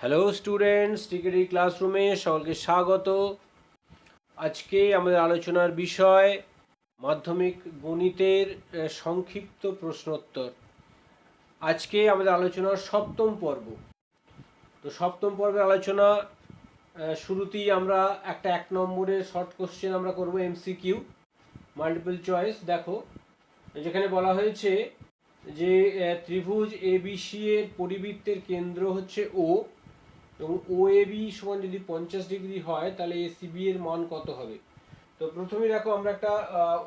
Hello students, টিকেডি ক্লাসরুমে সকলকে স্বাগত। আজকে আমাদের আলোচনার বিষয় মাধ্যমিক গণিতের সংক্ষিপ্ত প্রশ্নোত্তর। আজকে আমাদের আলোচনার সপ্তম পর্ব। তো সপ্তম পর্বের আলোচনা শুরুতেই আমরা একটা 1 নম্বরের শর্ট কোশ্চেন আমরা করব, এমসিকিউ মাল্টিপল চয়েস। দেখো, যেখানে বলা হয়েছে যে ত্রিভুজ এবিসি এর পরিবৃত্তের কেন্দ্র হচ্ছে ও, এবং ও এ বি সমান যদি 50 ডিগ্রি হয় তাহলে এ সি বি এর মান কত হবে। তো প্রথমে দেখো, আমরা একটা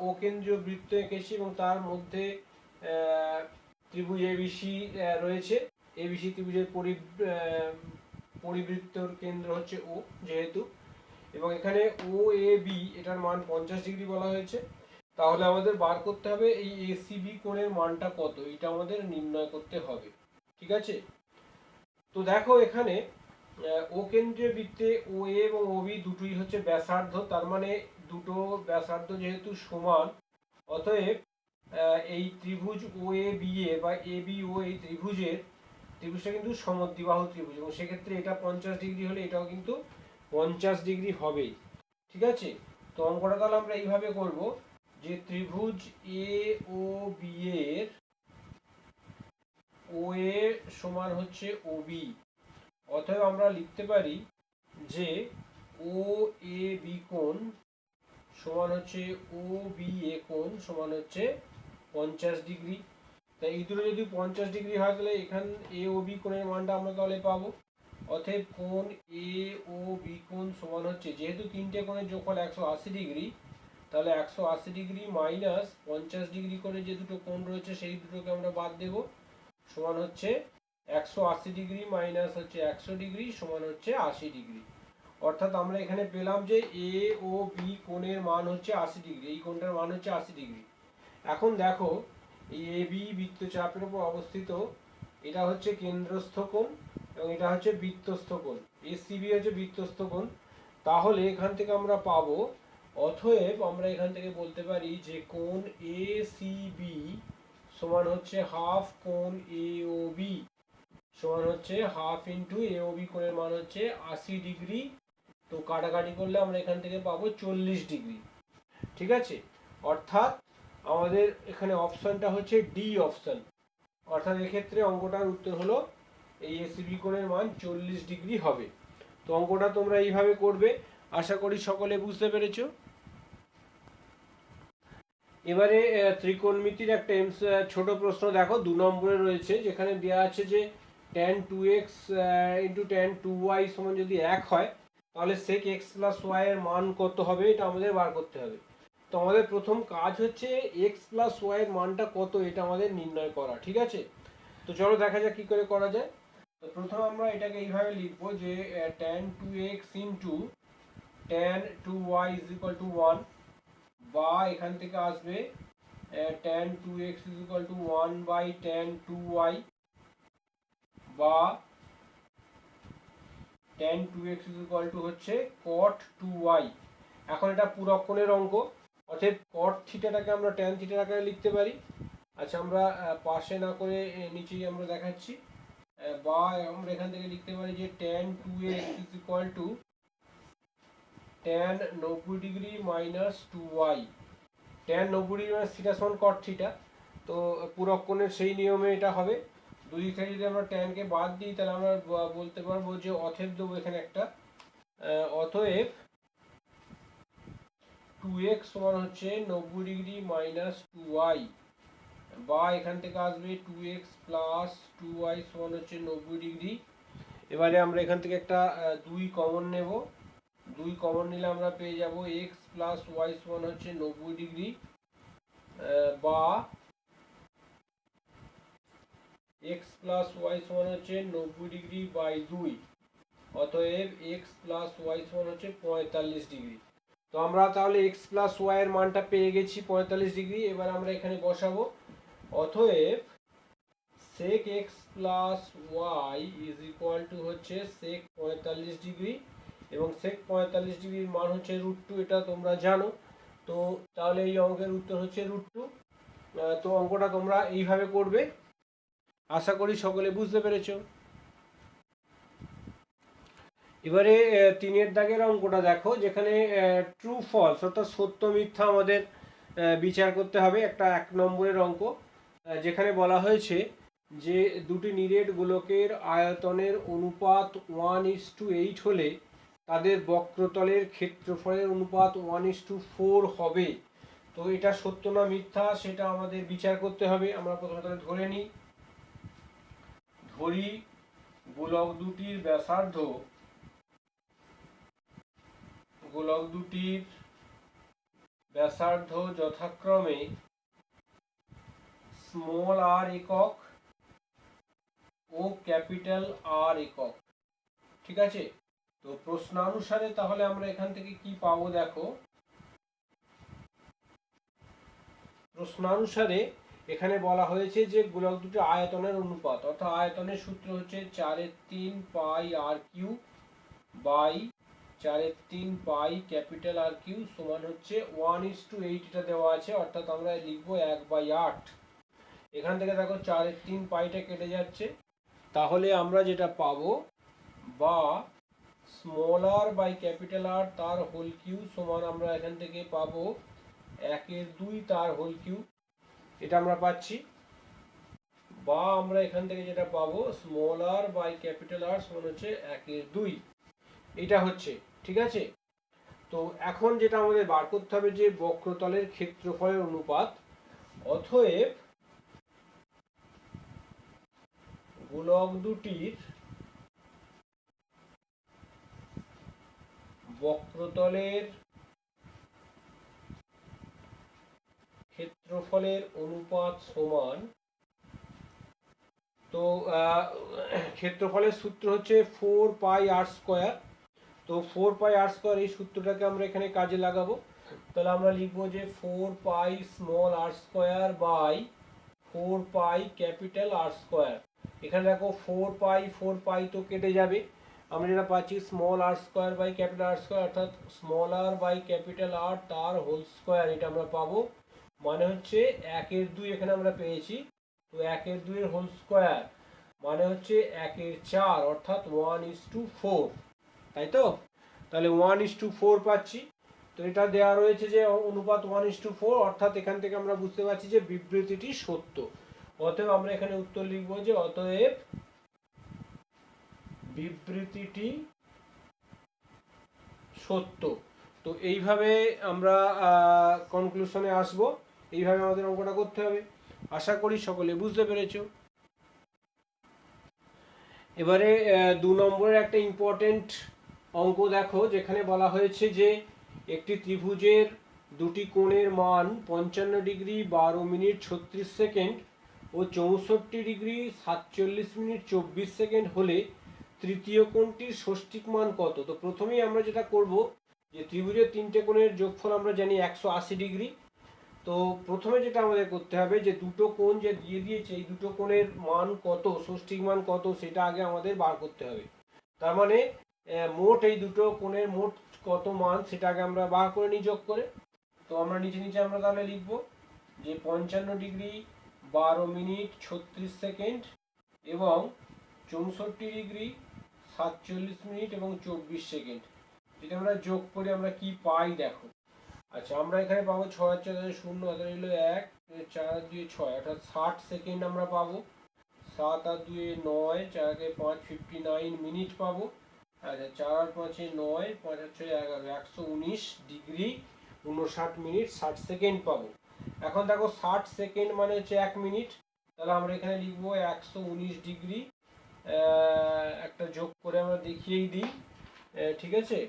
ও কেন্দ্রীয় বৃত্ত এঁকেছি এবং তার মধ্যে ত্রিভুজ এবিসি রয়েছে। এবিসি ত্রিভুজের পরিবৃত্তর কেন্দ্র হচ্ছে ও যেহেতু, এবং এখানে ও এ বি এটার মান 50 ডিগ্রি বলা হয়েছে। তাহলে আমাদের বার করতে হবে এই এসিবি কোণের মানটা কত, এটা আমাদের নির্ণয় করতে হবে। ঠিক আছে, তো দেখো এখানে ও কেন্দ্রীয় বৃত্তে ও এ এবং ও বি দুটোই হচ্ছে ব্যাসার্ধ, তার মানে দুটো ব্যাসার্ধ যেহেতু সমান, অতএব এই ত্রিভুজ ও এ বি এ বা এ বি ও এই ত্রিভুজটা কিন্তু সমদ্বিবাহু ত্রিভুজ, এবং সেক্ষেত্রে এটা 50 ডিগ্রি হলে এটাও কিন্তু 50 ডিগ্রি হবেই। ঠিক আছে, তো অঙ্কটা তাহলে আমরা এইভাবে করব যে ত্রিভুজ এ ও বি এর ও এ সমান হচ্ছে ও বি, অতএব আমরা লিখতে পারি যে ও এ বি কোণ সমান হচ্ছে ও বি এ কোণ সমান হচ্ছে 50 ডিগ্রি। তাই এই দুটো যদি 50 ডিগ্রি হয় তাহলে এখান এ ও বি কোণের মানটা আমরা তাহলে পাবো। অতএব কোণ এ ও বি কোণ সমান হচ্ছে, যেহেতু তিনটে কোণের যোগফল 180 ডিগ্রি, তাহলে 180 ডিগ্রি মাইনাস 50 ডিগ্রি করে যে দুটো কোণ রয়েছে সেই দুটোকে আমরা বাদ দেব, সমান হচ্ছে 180 ডিগ্রি মাইনাস হচ্ছে 100 ডিগ্রি সমান হচ্ছে 80 ডিগ্রি। অর্থাৎ আমরা এখানে পেলাম যে এ ও বি কোণের মান হচ্ছে 80 ডিগ্রি, এই কোণটার মান হচ্ছে 80 ডিগ্রি। এখন দেখো, এই এ বি বৃত্তচাপের উপর অবস্থিত, এটা হচ্ছে কেন্দ্রস্থ কোণ এবং এটা হচ্ছে বৃত্তস্থ কোণ, এসিবি হচ্ছে বৃত্তস্থ কোণ। তাহলে এখান থেকে আমরা পাবো, অতএব আমরা এখান থেকে বলতে পারি যে কোণ এ সি বি সমান হচ্ছে হাফ কোণ এ ও বি, সমান হচ্ছে হাফ ইন্টু এ ও বি কোণের মান হচ্ছে 80 ডিগ্রি। তো কাটাকাটি করলে আমরা এখান থেকে পাবো 40 ডিগ্রি। ঠিক আছে, অর্থাৎ আমাদের এখানে অপশনটা হচ্ছে ডি অপশন। অর্থাৎ এক্ষেত্রে অঙ্কটার উত্তর হলো এই এসিবি কোণের মান 40 ডিগ্রি হবে। তো অঙ্কটা তোমরা এইভাবে করবে, আশা করি সকলে বুঝতে পেরেছো। এবারে ত্রিকোণমিতির একটা ছোট প্রশ্ন দেখো, 2 নম্বরে রয়েছে, যেখানে দেওয়া আছে যে tan 2x into tan 2y সমান যদি 1 হয় তাহলে sec x প্লাস y এর মান কত হবে, এটা আমাদের বার করতে হবে। তো আমাদের প্রথম কাজ হচ্ছে x প্লাস y এর মানটা কত এটা আমাদের নির্ণয় করা। ঠিক আছে, তো চলো দেখা যাক কি করে করা যায়। তো প্রথমে আমরা এটাকে এইভাবে লিখবো যে tan 2x into tan 2y is equal two 1, বা এখান থেকে আসবে tan 2x is equal to 1 by tan 2y, বা tan 2x is equal to হচ্ছে cot 2y। এখন এটা পুরো কোণের অঙ্ক, অতএব cot থিটাটাকে আমরা tan থিটার আকারে লিখতে পারি। আচ্ছা, আমরা পাশে না করে নিচেই আমরা দেখাচ্ছি, বা আমরা এখান থেকে লিখতে পারি যে tan 2x is equal to tan 90 degree minus 2y। tan 90 degree মানে থিটা সমান কট থিটা, তো পুরো কোণের সেই নিয়মে এটা হবে। দুই দিক থেকে যদি আমরা ট্যানকে বাদ দিই তাহলে আমরা বলতে পারবো যে অতএব দেবো এখানে একটা, অতএব 2x সমান হচ্ছে 90 ডিগ্রি মাইনাস 2y, বা এখান থেকে আসবে 2x প্লাস 2y সমান হচ্ছে 90 ডিগ্রি। এবারে আমরা এখান থেকে একটা 2 কমন নেব, 2 কমন নিলে আমরা পেয়ে যাব x প্লাস ওয়াই সমান হচ্ছে 90 ডিগ্রি, বা x প্লাস ওয়াই সমান হচ্ছে 90 ডিগ্রি বাই 2, অতএব x প্লাস ওয়াই সমান হচ্ছে 45 ডিগ্রি। তো আমরা তাহলে x প্লাস ওয়াই এর মানটা পেয়ে গেছি 45 ডিগ্রি। এবার আমরা এখানে বসাবো, অতএব sec x plus y is equal to হচ্ছে sec 45 ডিগ্রি, এবং sec 45 ডিগ্রির মান হচ্ছে √2, এটা তোমরা জানো। তো তাহলে এই অঙ্কের উত্তর হচ্ছে √2। তো অঙ্কটা তোমরা এইভাবে করবে, আশা করি সকলে বুঝতে পেরেছো। এবারে 3-এর দাগের অঙ্কটা দেখো, যেখানে ট্রু ফলস অর্থাৎ সত্য মিথ্যা আমাদের বিচার করতে হবে। একটা 1 নম্বরের অঙ্ক, যেখানে বলা হয়েছে যে দুটি নিরেট গোলকের আয়তনের অনুপাত 1:8 হলে তাদের বক্রতলের ক্ষেত্রফলের অনুপাত 1:4 হবে। তো এটা সত্য না মিথ্যা সেটা আমাদের বিচার করতে হবে। আমরা প্রথমে তাহলে ধরে নিই, ধরি গোলক দুটির ব্যাসার্ধ যথাক্রমে স্মল আর একক ও ক্যাপিটাল আর একক। ঠিক আছে, তো প্রশ্নানুসারে তাহলে আমরা এখান থেকে কি পাবো দেখো। প্রশ্নানুসারে এখানে বলা হয়েছে যে গোলক দুটি আয়তনের অনুপাত, অর্থাৎ আয়তনের সূত্র হচ্ছে 4/3 pi r cube by 4/3 pi capital r cube সমান হচ্ছে 1:8 এটা দেওয়া আছে, অর্থাৎ আমরা লিখবো 1/8। এখান থেকে দেখো 4/3 পাইটা কেটে যাচ্ছে, তাহলে আমরা যেটা পাবো বা small r by capital r তার হোল কিউ সমান আমরা এখান থেকে পাবো 1/2 তার হোল কিউ, এটা আমরা পাচ্ছি। বা আমরা এখান থেকে যেটা পাবো small r by capital r সমান হচ্ছে 1/2, এটা হচ্ছে। ঠিক আছে, তো এখন যেটা আমাদের বার করতে হবে যে বক্রতলের ক্ষেত্রফলের অনুপাত। অতএব গোলক দুটির বক্রতলের ক্ষেত্রফলের অনুপাত সমান, তো ক্ষেত্রফলের সূত্র হচ্ছে 4 পাই আর স্কোয়ার। তো 4 পাই আর স্কোয়ার এই সূত্রটাকে আমরা এখানে কাজে লাগাবো। তাহলে আমরা লিখবো যে 4 pi small r square by 4 pi capital r square. এখানে দেখো 4 পাই তো কেটে যাবে, আমরা যেটা পাচ্ছি small r square by capital r square, অর্থাৎ small r by capital r তার হোল স্কোয়ার, এটা আমরা পাবো। মানে হচ্ছে 1/2 এখানে আমরা পেয়েছি, তো 1/2 এর হোল স্কোয়ার মানে হচ্ছে 1/4, অর্থাৎ 1:4, তাই তো। তাহলে 1:4 পাচ্ছি। তো এটা দেওয়া রয়েছে যে অনুপাত 1:4, অর্থাৎ এখান থেকে আমরা বুঝতে পারছি যে বিবৃতিটি সত্য। অতএব আমরা এখানে উত্তর লিখব যে অতএব বিবৃতিটি সত্য। তো এইভাবে আমরা কনক্লুশনে আসব, এইভাবে আমাদের অঙ্কটা করতে হবে। আশা করি সকলে বুঝতে পেরেছো। এবারে 2 নম্বরের একটা ইম্পর্টেন্ট অঙ্ক দেখো, যেখানে বলা হয়েছে যে একটি ত্রিভুজের দুটি কোণের মান 55 ডিগ্রি 12 মিনিট 36 সেকেন্ড ও 64 ডিগ্রি 47 মিনিট 24 সেকেন্ড হলে তৃতীয় কোণটির ষষ্ঠিক মান কত। তো প্রথমেই আমরা যেটা করব যে ত্রিভুজের তিনটে কোণের যোগফল আমরা জানি 180 ডিগ্রি। তো প্রথমে যেটা আমাদের করতে হবে যে দুটো কোণ যে দিয়ে দিয়েছে এই দুটো কোণের মান কত, ষষ্ঠিক মান কত, সেটা আগে আমাদের বার করতে হবে। তার মানে মোট এই দুটো কোণের মোট কত মান সেটা আগে আমরা বার করে নিই যোগ করে। তো আমরা নিচে নিচে আমরা তাহলে লিখব যে 55 ডিগ্রি 12 মিনিট 36 সেকেন্ড এবং 64 ডিগ্রি 47 মিনিট এবং 24 সেকেন্ড, যদি আমরা যোগ করে আমরা কি পাই দেখো। আচ্ছা, আমরা এখানে পাবো 6 আর 4 0, হাতে রইল 1, 4 আর 2 6, অর্থাৎ 60 সেকেন্ড আমরা পাবো। 7 আর 2 9, 4 আর 5 59 মিনিট পাবো। আচ্ছা, 4 আর 5 9, 5 আর 6 11, 119 ডিগ্রি 59 মিনিট 60 সেকেন্ড পাবো। এখন দেখো 60 সেকেন্ড মানে হচ্ছে 1 মিনিট, তাহলে আমরা এখানে লিখবো 119 ডিগ্রি, একটা যোগ করে আমরা দেখিয়েই দিই। ঠিক আছে,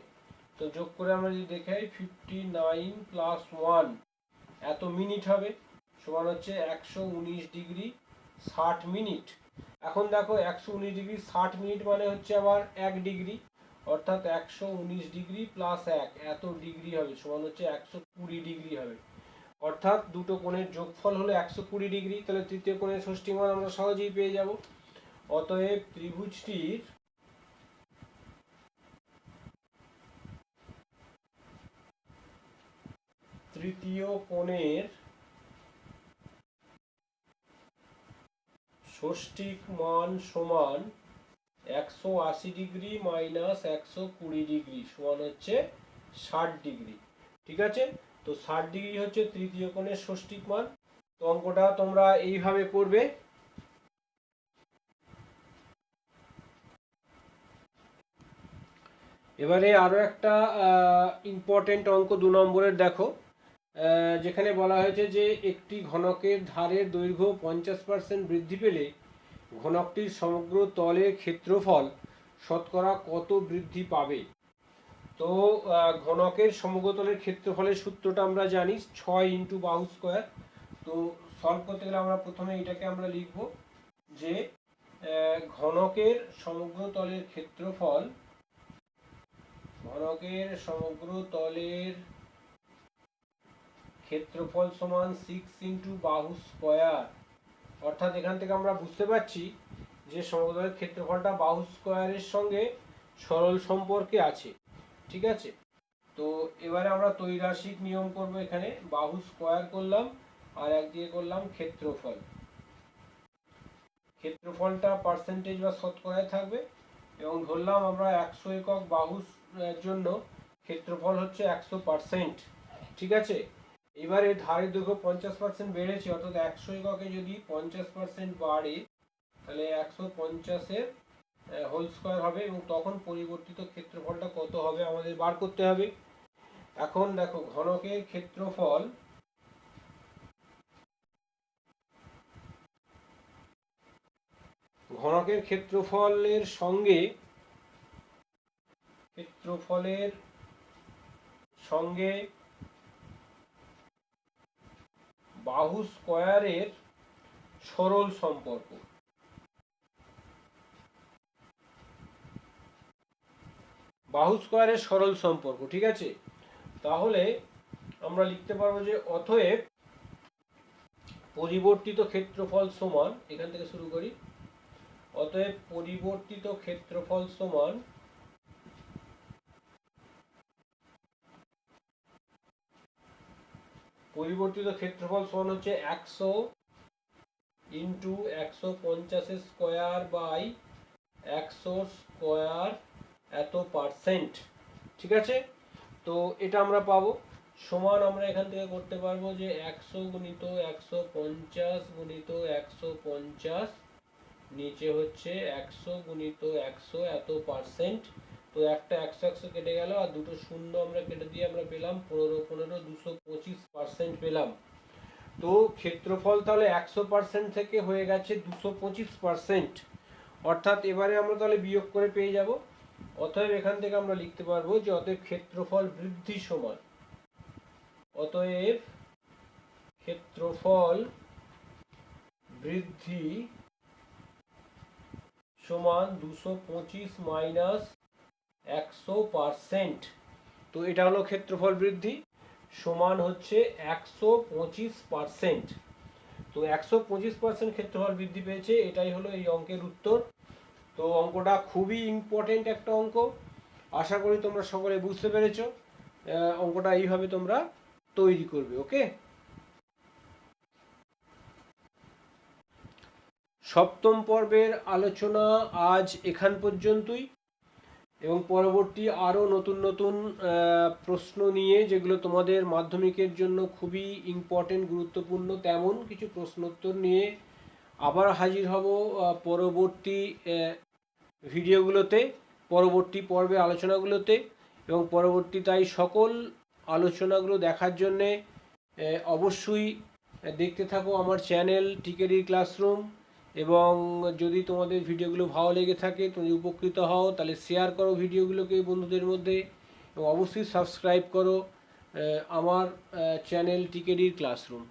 তো যোগ করে আমরা যদি দেখাই 59 প্লাস 1 এত মিনিট হবে, সমান হচ্ছে 119 ডিগ্রি 60 মিনিট। এখন দেখো 119 ডিগ্রি 60 মিনিট মানে হচ্ছে আবার 1 ডিগ্রি, অর্থাৎ 119 ডিগ্রি প্লাস 1 এত ডিগ্রি হবে, সমান হচ্ছে 120 ডিগ্রি হবে। অর্থাৎ দুটো কোণের যোগফল হলো 120 ডিগ্রি। তাহলে তৃতীয় কোণের ষষ্ঠী মান আমরা সহজেই পেয়ে যাব। অতএব ত্রিভুজটির তৃতীয় কোণের ষষ্ঠিক মান সমান 180 ডিগ্রি মাইনাস 120 ডিগ্রি সমান হচ্ছে 60 ডিগ্রি। ঠিক আছে, তো 60 ডিগ্রি হচ্ছে তৃতীয় কোণের ষষ্ঠিক মান। তো অঙ্কটা তোমরা এইভাবে করবে। এবারে আরো একটা ইম্পর্টেন্ট অঙ্ক 2 নম্বরের দেখো, যেখানে বলা হয়েছে যে একটি ঘনকের ধারের দৈর্ঘ্য 50% বৃদ্ধি পেলে ঘনকটির সমগ্র তলের ক্ষেত্রফল শতকরা কত বৃদ্ধি পাবে। তো ঘনকের সমগ্র তলের ক্ষেত্রফলের সূত্রটা আমরা জানি 6 ইন্টু বাহু স্কোয়ার। তো সলভ করতে গেলে আমরা প্রথমে এটাকে আমরা লিখব যে ঘনকের সমগ্র তলের ক্ষেত্রফল, ঘনকের সমগ্র তলের ক্ষেত্রফল সমান 6 ইন্টু বাহু স্কোয়ার। অর্থাৎ এখান থেকে আমরা বুঝতে পারছি যে সমগ্র তলের ক্ষেত্রফলটা বাহু স্কোয়ারের সঙ্গে সরল সম্পর্কে আছে। ঠিক আছে, তো এবারে আমরা ত্রৈরাশিক নিয়ম করব। এখানে বাহু স্কোয়ার করলাম আর একদিকে করলাম ক্ষেত্রফল। ক্ষেত্রফলটা পার্সেন্টেজ বা শতকরায় থাকবে এবং ধরলাম আমরা 100 একক বাহুর জন্য ক্ষেত্রফল হচ্ছে 100%। ঠিক আছে, এবারে ধারের দৈর্ঘ্য 50% বেড়েছে, অর্থাৎ 100 এককে যদি 50% বাড়ে তাহলে 150-এর হোল স্কোয়ার হবে এবং তখন পরিবর্তিত ক্ষেত্রফলটা কত হবে আমাদের বার করতে হবে। এখন দেখো ঘনকের ক্ষেত্রফল, ঘনকের ক্ষেত্রফলের সঙ্গে বাহু স্কয়ারের সরল সম্পর্ক। বাহু স্কয়ারের সরল সম্পর্ক। ঠিক আছে, তাহলে আমরা লিখতে পারবো যে অতএব পরিবর্তিত ক্ষেত্রফল সমান, এখান থেকে শুরু করি, অতএব পরিবর্তিত ক্ষেত্রফল সমান হচ্ছে 100 ইন্টু 150 স্কোয়ার বাই 100 স্কোয়ার এত পার্সেন্ট। ঠিক আছে, তো এটা আমরা পাবো সমান, আমরা এখান থেকে করতে পারবো যে 100 গুণিত 150 গুণিত 150 নিচে হচ্ছে 100 গুণিত 100 এত পার্সেন্ট। তো একটা 100 কেটে গেল আর দুটো শূন্য আমরা কেটে দিয়ে আমরা পেলাম 15 225% পেলাম। তো ক্ষেত্রফল তাহলে 100% থেকে হয়ে গেছে 225%। অর্থাৎ এবারে আমরা তাহলে বিয়োগ করে পেয়ে যাব। অতএব এখান থেকে আমরা লিখতে পারবো যে অতএব ক্ষেত্রফল বৃদ্ধি সমান, অতএব ক্ষেত্রফল বৃদ্ধি সমান 225 মাইনাস 100%। তো এটা হলো ক্ষেত্রফল বৃদ্ধি সমান হচ্ছে 125%। তো 125% ক্ষেত্রফল বৃদ্ধি পেয়েছে, এটাই হলো এই অঙ্কের উত্তর। তো অঙ্কটা খুবই ইম্পর্টেন্ট একটা অঙ্ক, আশা করি তোমরা সকলে বুঝতে পেরেছো। অঙ্কটা এইভাবে তোমরা তৈরি করবে। ওকে, সপ্তম পর্বের আলোচনা আজ এখান পর্যন্তই এবং পরবর্তী আরও নতুন নতুন প্রশ্ন নিয়ে, যেগুলো তোমাদের মাধ্যমিকের জন্য খুবই ইম্পর্টেন্ট গুরুত্বপূর্ণ তেমন কিছু প্রশ্নোত্তর নিয়ে আবার হাজির হব পরবর্তী ভিডিওগুলোতে, পরবর্তী পর্বে আলোচনাগুলোতে। এবং পরবর্তী তাই সকল আলোচনাগুলো দেখার জন্যে অবশ্যই দেখতে থাকো আমার চ্যানেল টিকেডি ক্লাসরুম। এবং যদি তোমাদের ভিডিওগুলো ভালো লেগে থাকে, তুমি উপকৃত হও, তাহলে শেয়ার করো ভিডিওগুলোকে বন্ধুদের মধ্যে এবং অবশ্যই সাবস্ক্রাইব করো আমার চ্যানেল টিকেডির ক্লাসরুম।